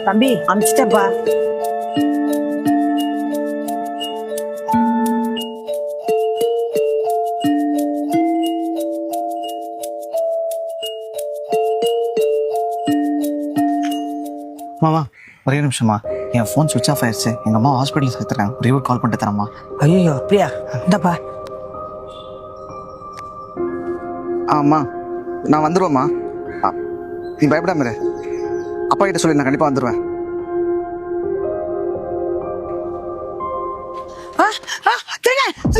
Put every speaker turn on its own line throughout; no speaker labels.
தம்பி அமிச்சிட்டப்பா.
மாமா ஒரே நிமிஷமா, என் ஃபோன் சுவிச் ஆஃப் ஆயிடுச்சு. எங்கள் அம்மா ஹாஸ்பிட்டல் சேர்த்துறேன். ரிவர் கால் பண்ணிட்டு தரேம்மா.
ஐயோ அப்படியா? இந்தப்பா.
அம்மா நான் வந்துடுவேம்மா. நீ பயப்படாம இரு. அப்பா கிட்ட சொல்லி நான் கண்டிப்பாக வந்துடுவேன்.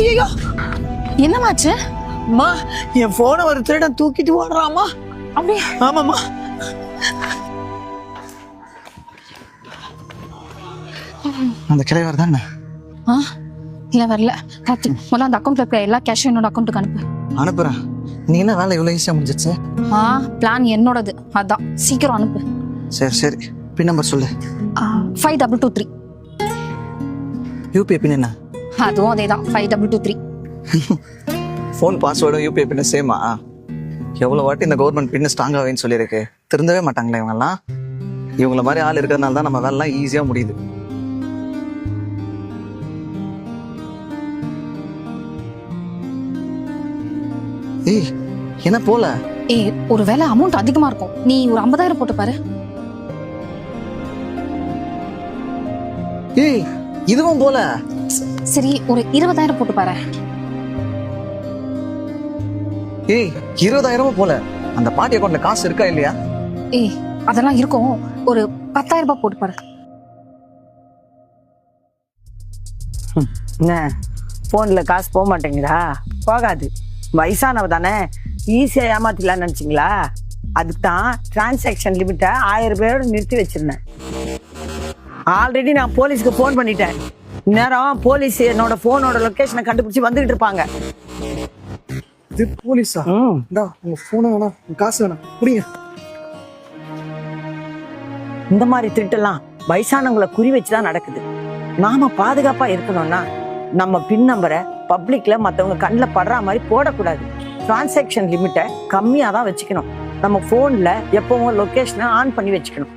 ஐயோ
என்னமாச்சு?
அம்மா, என் போனை ஒரு திருடன் தூக்கிட்டு ஓடுறாமா.
அப்படியா?
ஆமாம்மா.
அந்த கிளைவர் தானே?
இல்ல வரல. கார்த்தி, முதல்ல அந்த அக்கௌண்ட்ல இருக்கிற எல்லா கேஷும் என்னோட அக்கௌண்ட்டுக்கு அனுப்பு.
அனுப்புறேன். நீ என்ன வேலை இவ்வளோ ஈஸியாக முடிஞ்சிச்சு?
பிளான் என்னோடது, அதான் சீக்கிரம் அனுப்பு.
சரி சரி, பின் நம்பர் சொல்லு.
5223.
யூபிஐ பின் என்ன?
அதுவும் அதேதான், 5223.
ஃபோன் பாஸ்வேர்டும் யூபிஐ பின்னு சேமா? எவ்வளோ வாட்டி இந்த கவர்மெண்ட் பின்னு ஸ்ட்ராங்காகவேன்னு சொல்லியிருக்கு. திருந்தவே மாட்டாங்களே இவங்கெல்லாம். இவங்கள மாதிரி ஆள் இருக்கிறதுனால தான் நம்ம வேலைலாம் ஈஸியாக முடியுது. ஏய் என்ன போல?
ஒரு வேலை அமௌண்ட் அதிகமா இருக்கும், நீ ஒரு 50,000 போட்டு பாரு.
ஏய் இதுவும் போல.
சரி, ஒரு 20,000 போட்டு பாரு.
ஏய் 20,000 போல. அந்த பாட்டி அக்கௌண்ட்ல காசு இருக்கா இல்லையா?
அதெல்லாம் இருக்கும், ஒரு 10,000 ரூபாய் போட்டு பாரு.
என்ன போன்ல காசு போக மாட்டேங்குதா? போகாது. வயசானவ தானே, ஈஸியா ஏமாத்திடலாம்னு நினைச்சிங்களா? அதுக்கு தான் டிரான்சாக்ஷன் லிமிட்டை 1000 பேரோட நிறுத்தி வச்சிருந்தேன். ஆல்ரெடி நான் போலீஸ்க்கு போன் பண்ணிட்டேன். நேரம் போலீஸ் என்னோட போனோட லொகேஷனை கண்டுபிடிச்சு வந்துகிட்டு இருப்பாங்க.
இது போலீஸா? இந்தா உங்க போன் வேணாம், காசு வேணாம், புடிங்க.
இந்த மாதிரி திருட்டெல்லாம் வயசானவங்களை குறி வச்சுதான் நடக்குது. நாம பாதுகாப்பா இருக்கணும்னா நம்ம பின் நம்பரை பப்ளிக்ல மத்தவங்க கண்ணில் படுற மாதிரி போடக்கூடாது. டிரான்சாக்ஷன் லிமிட்டை கம்மியா தான் வச்சுக்கணும். நம்ம போன்ல எப்பவும் லொகேஷனை ஆன் பண்ணி வச்சுக்கணும்.